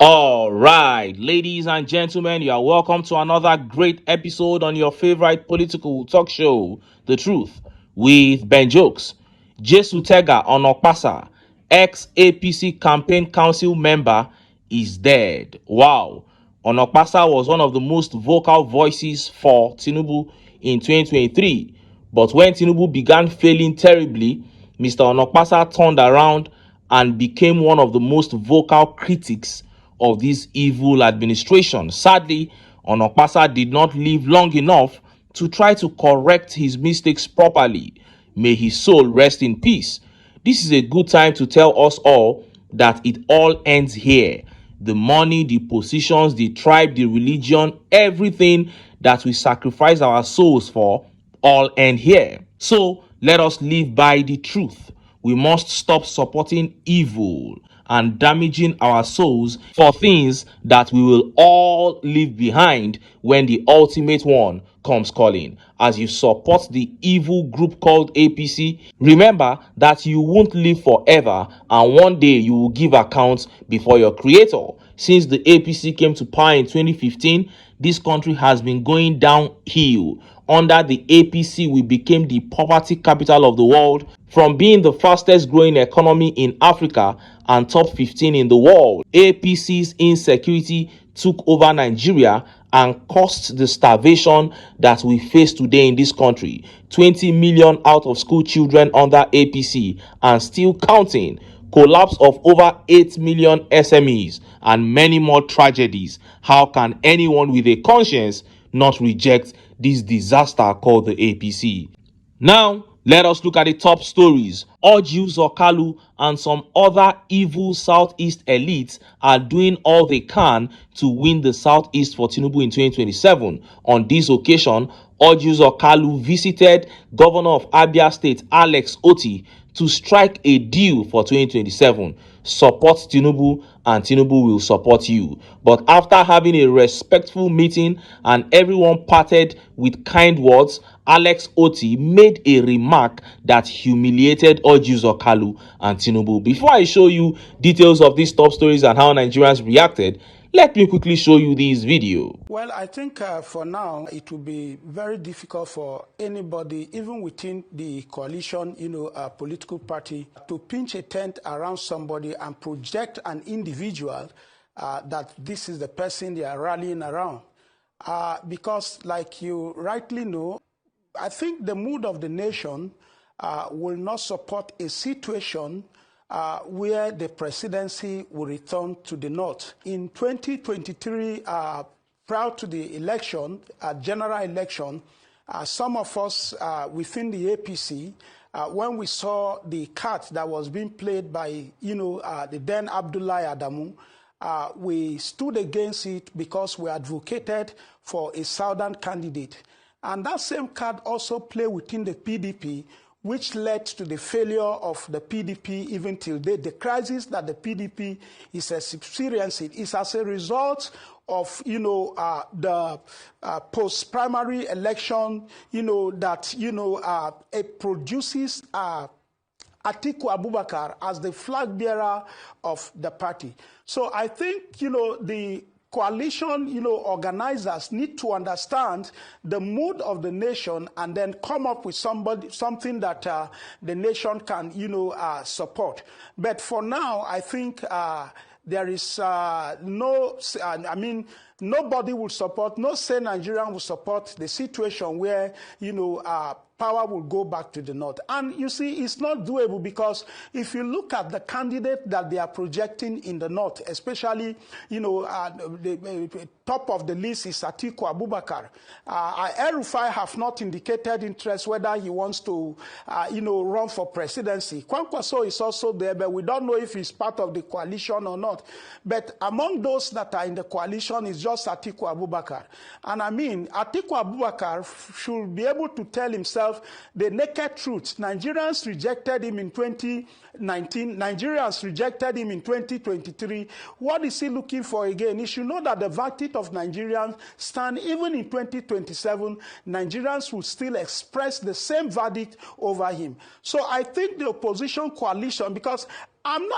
All right, ladies and gentlemen, you are welcome to another great episode on your favorite political talk show, The Truth, with Ben Jokes. Jesu Tega Onokpasa, ex-APC campaign council member, is dead. Wow. Onokpasa was one of the most vocal voices for TINUBU in 2023. But when TINUBU began failing terribly, Mr. Onokpasa turned around and became one of the most vocal critics of this evil administration. Sadly, Onokpasa did not live long enough to try to correct his mistakes properly. May his soul rest in peace. This is a good time to tell us all that it all ends here. The money, the positions, the tribe, the religion, everything that we sacrifice our souls for all end here. So let us live by the truth. We must stop supporting evil and damaging our souls for things that we will all leave behind when the ultimate one comes calling. As you support the evil group called APC, remember that you won't live forever, and one day you will give accounts before your creator. Since the APC came to power in 2015, this country has been going downhill. Under the APC, we became the poverty capital of the world, from being the fastest growing economy in Africa and top 15 in the world. APC's insecurity took over Nigeria and caused the starvation that we face today in this country. 20 million out of school children under APC and still counting. Collapse of over 8 million SMEs and many more tragedies. How can anyone with a conscience not reject this disaster called the APC? Now, let us look at the top stories. Orji Kalu and some other evil Southeast elites are doing all they can to win the Southeast for TINUBU in 2027. On this occasion, Orji Kalu visited Governor of Abia State Alex Otti to strike a deal for 2027. Support TINUBU and TINUBU will support you. But after having a respectful meeting and everyone parted with kind words, Alex Otti made a remark that humiliated Orji Kalu and TINUBU. Before I show you details of these top stories and how Nigerians reacted, let me quickly show you this video. Well, I think for now, it will be very difficult for anybody, even within the coalition, political party, to pinch a tent around somebody and project an individual that this is the person they are rallying around. Because, like you rightly know, I think the mood of the nation will not support a situation where the presidency will return to the north. In 2023, prior to the election, general election, some of us within the APC, when we saw the card that was being played by, the then Abdullahi Adamu, we stood against it because we advocated for a southern candidate. And that same card also played within the PDP, which led to the failure of the PDP even till date. The crisis that the PDP is experiencing is as a result of, the post-primary election, that it produces Atiku Abubakar as the flag bearer of the party. So I think, the coalition, organizers need to understand the mood of the nation and then come up with something that the nation can, support. But for now, I think there is nobody will support, no say Nigerian will support the situation where, power will go back to the north. And you see, it's not doable because if you look at the candidate that they are projecting in the north, especially, the top of the list is Atiku Abubakar. El-Rufai have not indicated interest whether he wants to, run for presidency. Kwankwaso is also there, but we don't know if he's part of the coalition or not. But among those that are in the coalition is just Atiku Abubakar. And Atiku Abubakar should be able to tell himself the naked truth. Nigerians rejected him in 2019. Nigerians rejected him in 2023. What is he looking for again? He should know that the verdict of Nigerians stand even in 2027. Nigerians will still express the same verdict over him. So I think the opposition coalition, because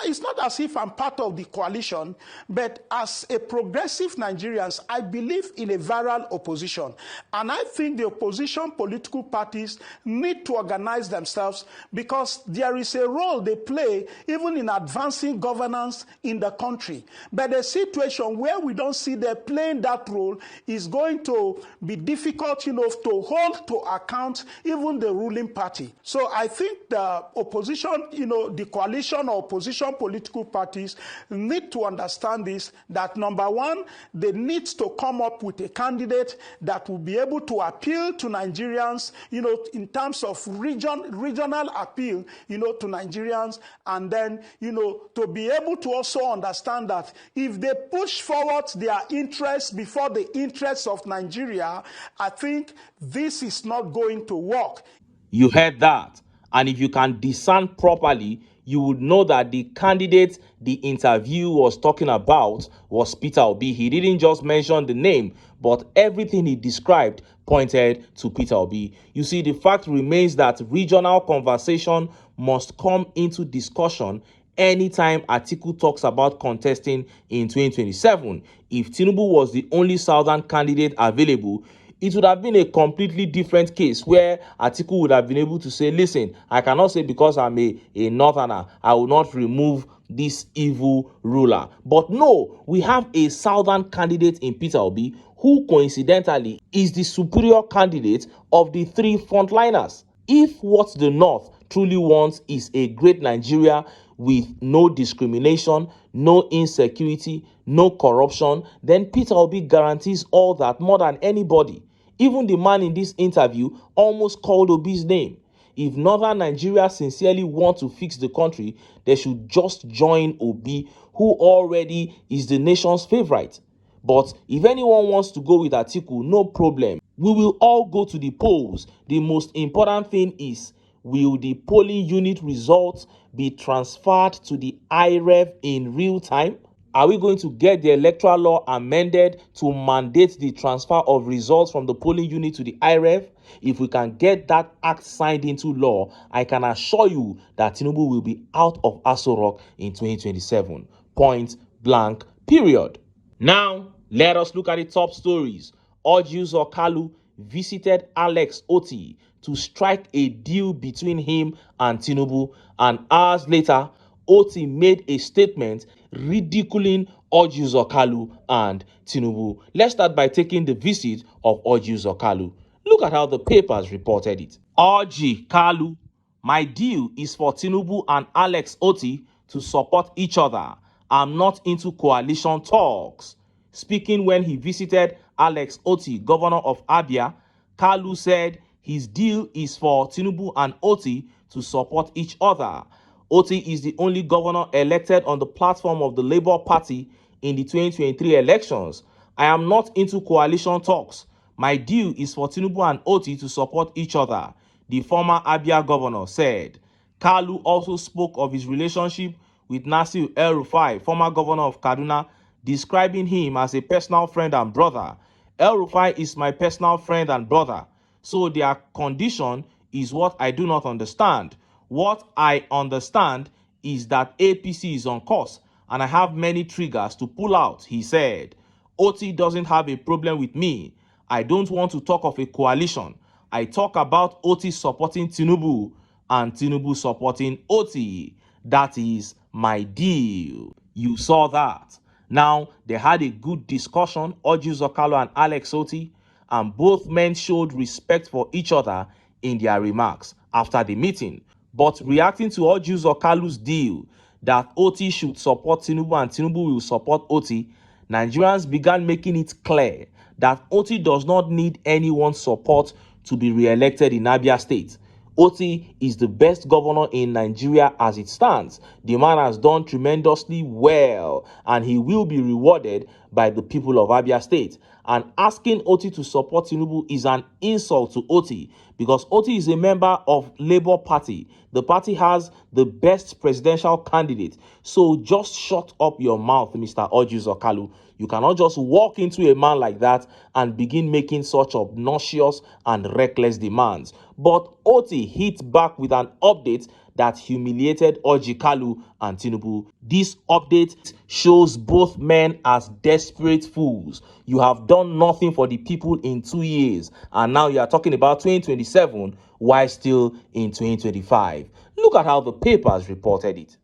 It's not as if I'm part of the coalition, but as a progressive Nigerians, I believe in a viral opposition. And I think the opposition political parties need to organize themselves because there is a role they play even in advancing governance in the country. But a situation where we don't see them playing that role is going to be difficult, to hold to account even the ruling party. So I think the opposition, the coalition or opposition political parties need to understand this, that number one, they need to come up with a candidate that will be able to appeal to Nigerians, in terms of regional appeal, to Nigerians, and then, to be able to also understand that if they push forward their interests before the interests of Nigeria, I think this is not going to work. You heard that. And if you can discern properly, you would know that the candidate the interview was talking about was Peter Obi. He didn't just mention the name, but everything he described pointed to Peter Obi. You see, the fact remains that regional conversation must come into discussion anytime Atiku talks about contesting in 2027. If Tinubu was the only southern candidate available, it would have been a completely different case where Atiku would have been able to say, listen, I cannot say because I'm a northerner, I will not remove this evil ruler. But no, we have a southern candidate in Peter Obi who coincidentally is the superior candidate of the three frontliners. If what the North truly wants is a great Nigeria with no discrimination, no insecurity, no corruption, then Peter Obi guarantees all that more than anybody. Even the man in this interview almost called Obi's name. If Northern Nigeria sincerely want to fix the country, they should just join Obi, who already is the nation's favorite. But if anyone wants to go with Atiku, no problem. We will all go to the polls. The most important thing is, will the polling unit results be transferred to the IREV in real time? Are we going to get the electoral law amended to mandate the transfer of results from the polling unit to the IREV? If we can get that act signed into law, I can assure you that Tinubu will be out of Aso Rock in 2027. Point blank, period. Now, let us look at the top stories. Orji Kalu visited Alex OTTI to strike a deal between him and Tinubu, and hours later, OTTI made a statement ridiculing Orji Kalu and Tinubu. Let's start by taking the visit of Orji Kalu. Look at how the papers reported it. Orji Kalu, my deal is for Tinubu and Alex OTTI to support each other. I'm not into coalition talks. Speaking when he visited Alex OTTI, governor of Abia, Kalu said his deal is for Tinubu and OTTI to support each other. OTTI is the only governor elected on the platform of the Labour Party in the 2023 elections. I am not into coalition talks. My deal is for Tinubu and OTTI to support each other, the former Abia governor said. Kalu also spoke of his relationship with Nasir El-Rufai, former governor of Kaduna, describing him as a personal friend and brother. El-Rufai is my personal friend and brother, so their condition is what I do not understand. What I understand is that APC is on course, and I have many triggers to pull out, he said. OTTI doesn't have a problem with me. I don't want to talk of a coalition. I talk about OTTI supporting Tinubu and Tinubu supporting OTTI. That is my deal. You saw that. Now, they had a good discussion, Orji Kalu and Alex OTTI, and both men showed respect for each other in their remarks after the meeting. But reacting to Orji Kalu's deal that OTTI should support Tinubu and Tinubu will support OTTI, Nigerians began making it clear that OTTI does not need anyone's support to be re-elected in Abia State. OTTI is the best governor in Nigeria as it stands. The man has done tremendously well, and he will be rewarded by the people of Abia State. And asking OTTI to support Tinubu is an insult to OTTI, because OTTI is a member of Labour Party. The party has the best presidential candidate. So just shut up your mouth, Mr. Orji Kalu. You cannot just walk into a man like that and begin making such obnoxious and reckless demands. But OTTI hit back with an update that humiliated Orji Kalu and TINUBU. This update shows both men as desperate fools. You have done nothing for the people in 2 years, and now you are talking about 2027 while still in 2025. Look at how the papers reported it.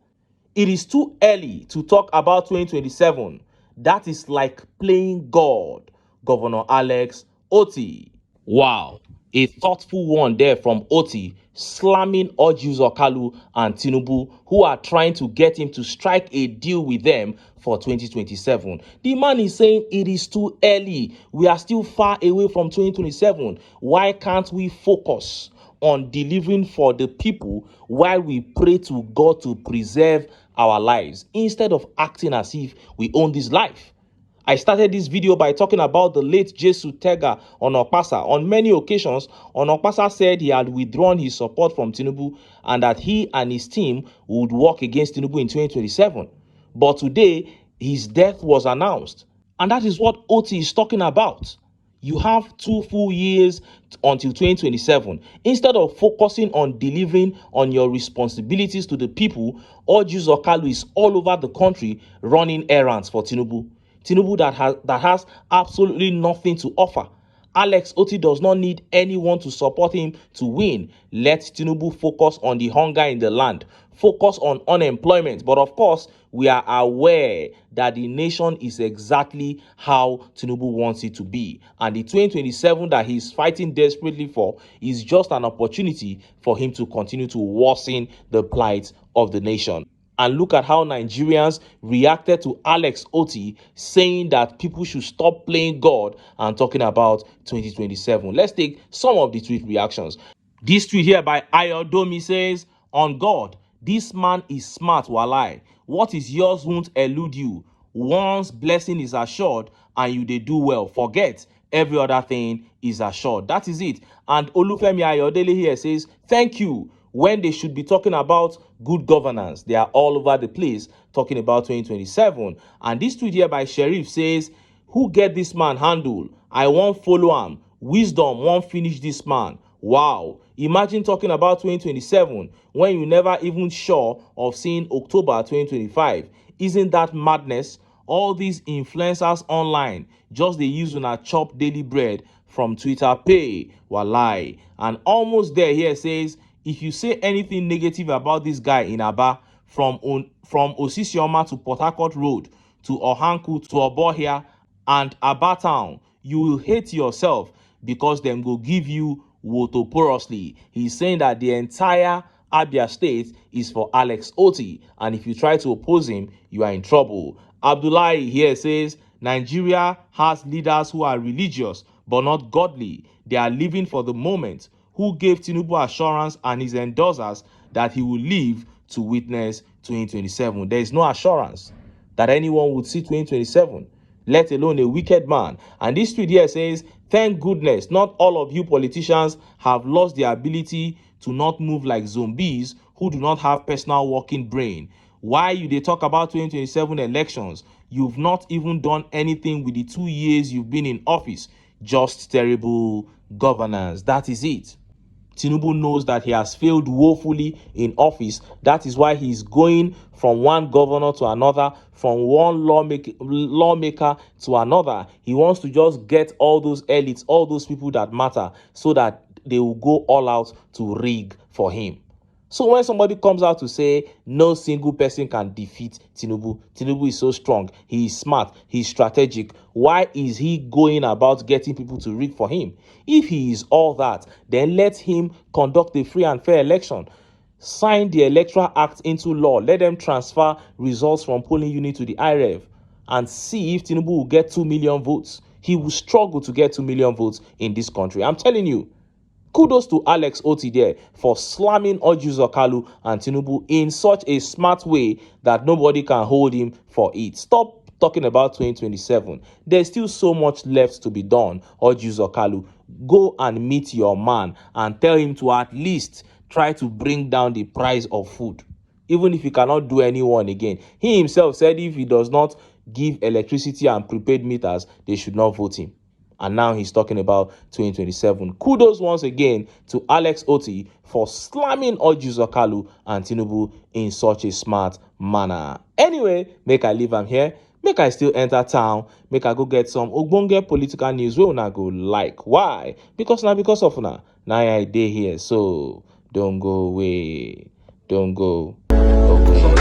It is too early to talk about 2027. That is like playing God. Governor Alex OTTI. Wow, a thoughtful one there from OTTI, slamming Orji Kalu and TINUBU, who are trying to get him to strike a deal with them for 2027. The man is saying it is too early. We are still far away from 2027. Why can't we focus on delivering for the people while we pray to God to preserve our lives instead of acting as if we own this life? I started this video by talking about the late Jesu Tega on Okpasa. On many occasions, Okpasa said he had withdrawn his support from TINUBU and that he and his team would work against TINUBU in 2027. But today, his death was announced. And that is what OTTI is talking about. You have 2 full years until 2027. Instead of focusing on delivering on your responsibilities to the people, Orji Kalu is all over the country running errands for TINUBU. TINUBU that has absolutely nothing to offer. Alex OTTI does not need anyone to support him to win. Let TINUBU focus on the hunger in the land. Focus on unemployment. But of course, we are aware that the nation is exactly how TINUBU wants it to be. And the 2027 that he's fighting desperately for is just an opportunity for him to continue to worsen the plight of the nation. And look at how Nigerians reacted to Alex OTTI saying that people should stop playing God and talking about 2027. Let's take some of the tweet reactions. This tweet here by Ayodomi says, on God, this man is smart, walai. What is yours won't elude you. Once blessing is assured and you dey do well, forget every other thing is assured. That is it. And Olufemi Ayodele here says, thank you. When they should be talking about good governance, they are all over the place talking about 2027. And this tweet here by Sheriff says, who get this man handle? I won't follow him. Wisdom won't finish this man. Wow. Imagine talking about 2027 when you never even sure of seeing October 2025. Isn't that madness? All these influencers online, just they use una chop daily bread from Twitter pay. Walai. And almost there here says, if you say anything negative about this guy in Aba, from Osisioma to Port Harcourt Road, to Ohanku, to Obohia, and Aba Town, you will hate yourself because them go give you wotoporously. He's saying that the entire Abia state is for Alex OTTI, and if you try to oppose him, you are in trouble. Abdullahi here says, Nigeria has leaders who are religious but not godly. They are living for the moment. Who gave TINUBU assurance and his endorsers that he will live to witness 2027? There is no assurance that anyone would see 2027, let alone a wicked man. And this tweet here says, thank goodness not all of you politicians have lost the ability to not move like zombies who do not have personal working brain. Why you dey talk about 2027 elections? You've not even done anything with the 2 years you've been in office. Just terrible governance. That is it. TINUBU knows that he has failed woefully in office. That is why he's going from one governor to another, from one lawmaker to another. He wants to just get all those elites, all those people that matter, so that they will go all out to rig for him. So when somebody comes out to say no single person can defeat TINUBU, TINUBU is so strong, he is smart, he's strategic, why is he going about getting people to rig for him? If he is all that, then let him conduct a free and fair election. Sign the Electoral Act into law. Let them transfer results from polling unit to the IREV and see if TINUBU will get 2 million votes. He will struggle to get 2 million votes in this country. I'm telling you. Kudos to Alex OTTI there for slamming Orji Kalu and TINUBU in such a smart way that nobody can hold him for it. Stop talking about 2027. There's still so much left to be done, Orji Kalu. Go and meet your man and tell him to at least try to bring down the price of food. Even if he cannot do anyone again. He himself said if he does not give electricity and prepaid meters, they should not vote him. and now he's talking about 2027. Kudos once again to Alex OTTI for slamming Orji Kalu and TINUBU in such a smart manner. Anyway, make I leave am here. Make I still enter town. Make I go get some ogbonge political news wey una go like. Why? Because of una. Now I dey here. So don't go away. Don't go away.